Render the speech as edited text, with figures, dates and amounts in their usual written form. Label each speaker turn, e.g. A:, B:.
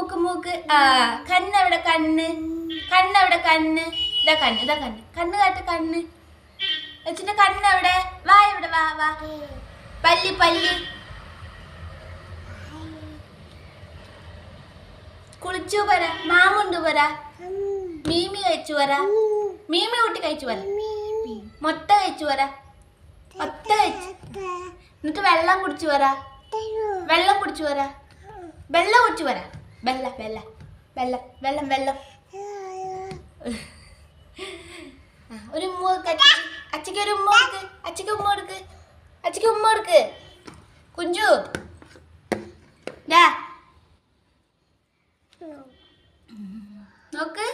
A: മൂക്ക് മൂക്ക് ആ കണ്ണെവിടെ കണ്ണ് കണ്ണെവിടെ കണ്ണ് ഇതാ കണ്ണ് ഇതാ കണ്ണ് കണ്ണ് കാട്ട് കണ്ണ് വെച്ചിട്ട് കണ്ണെവിടെ വാ ഇവിടെ വാ വാ പല്ലി പല്ലി കുളിച്ചു പറ മാമുണ്ട് പറ മീമി കഴിച്ചു പറ മീമി കൂട്ടി കഴിച്ചു പറ മൊട്ട കഴിച്ചു പറ ഒത്ത കഴിച്ചു എന്നിട്ട് വെള്ളം കുടിച്ചു പറ വെള്ളം കുടിച്ചു പറ വെള്ളം കുടിച്ചു പറ വെള്ള വെള്ള വെള്ളം വെള്ളം വെള്ളം ഒരു ഉമ്മ അച്ഛക്ക് ഒരു ഉമ്മ കൊടുക്ക് അച്ഛക്ക് ഉമ്മ കൊടുക്ക് അച്ഛക്ക് ഉമ്മ കൊടുക്ക് കുഞ്ചു നോക്ക്